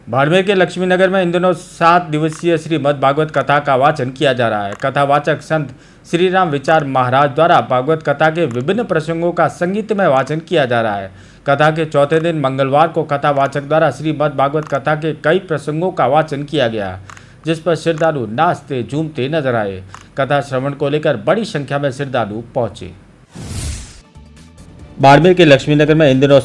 बाड़मेर के लक्ष्मीनगर में इन दिनों 7 दिवसीय श्रीमद् भागवत कथा का वाचन किया जा रहा है। कथावाचक संत श्री राम विचार महाराज द्वारा भागवत कथा के विभिन्न प्रसंगों का संगीतमय वाचन किया जा रहा है। कथा के चौथे दिन मंगलवार को कथावाचक द्वारा श्रीमद् भागवत कथा के कई प्रसंगों का वाचन किया गया, जिस पर श्रद्धालु नाचते झूमते नजर आए। कथा श्रवण को लेकर बड़ी संख्या में श्रद्धालु पहुंचे। बाड़मेर के लक्ष्मीनगर में इन दिनों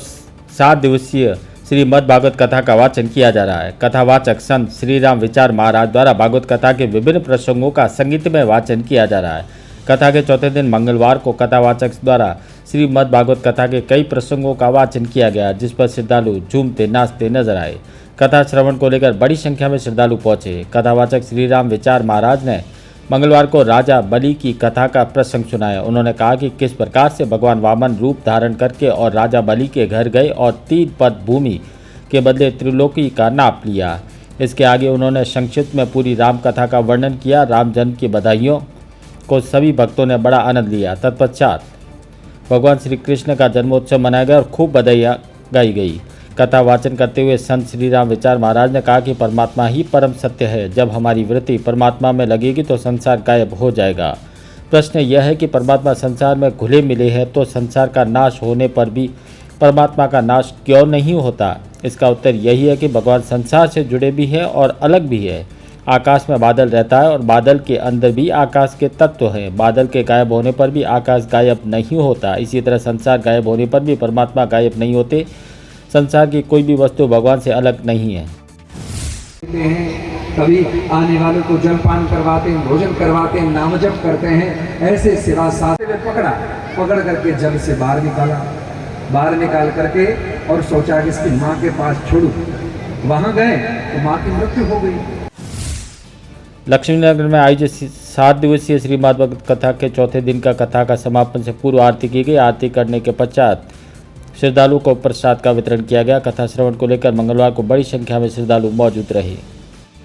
7 दिवसीय श्रीमद् भागवत कथा का वाचन किया जा रहा है। कथावाचक संत श्री राम विचार महाराज द्वारा भागवत कथा के विभिन्न प्रसंगों का संगीतमय वाचन किया जा रहा है। कथा के चौथे दिन मंगलवार को कथावाचक द्वारा श्रीमद् भागवत कथा के कई प्रसंगों का वाचन किया गया, जिस पर श्रद्धालु झूमते नाचते नजर आए। कथा श्रवण को लेकर बड़ी संख्या में श्रद्धालु पहुंचे। कथावाचक श्री राम विचार महाराज ने मंगलवार को राजा बलि की कथा का प्रसंग सुनाया। उन्होंने कहा कि किस प्रकार से भगवान वामन रूप धारण करके और राजा बलि के घर गए और 3 पद भूमि के बदले त्रिलोकी का नाप लिया। इसके आगे उन्होंने संक्षिप्त में पूरी राम कथा का वर्णन किया। राम जन्म की बधाइयों को सभी भक्तों ने बड़ा आनंद लिया। तत्पश्चात भगवान श्री कृष्ण का जन्मोत्सव मनाया गया और खूब बधाइयाँ गाई गई। कथा वाचन करते हुए संत श्री राम विचार महाराज ने कहा कि परमात्मा ही परम सत्य है। जब हमारी वृत्ति परमात्मा में लगेगी तो संसार गायब हो जाएगा। प्रश्न यह है कि परमात्मा संसार में घुले मिले हैं, तो संसार का नाश होने पर भी परमात्मा का नाश क्यों नहीं होता? इसका उत्तर यही है कि भगवान संसार से जुड़े भी हैं और अलग भी है। आकाश में बादल रहता है और बादल के अंदर भी आकाश के तत्व हैं। बादल के गायब होने पर भी आकाश गायब नहीं होता। इसी तरह संसार गायब होने पर भी परमात्मा गायब नहीं होते। संसार की कोई भी वस्तु भगवान से अलग नहीं है। कभी आने वालों को जलपान करवाते हैं, भोजन करवाते हैं, नाम जप करते हैं। ऐसे सेवा साथ में पकड़ करके जल से बाहर निकाल करके और सोचा कि इसकी माँ के पास छोड़ू। वहां गए तो माँ की मृत्यु हो गई। लक्ष्मीनगर में आयोजित 7 दिवसीय श्रीमद् भागवत कथा के चौथे दिन का कथा का समापन से पूर्व आरती की गई। आरती करने के पश्चात श्रद्धालुओं को प्रसाद का वितरण किया गया। कथा श्रवण को लेकर मंगलवार को बड़ी संख्या में श्रद्धालु मौजूद रहे।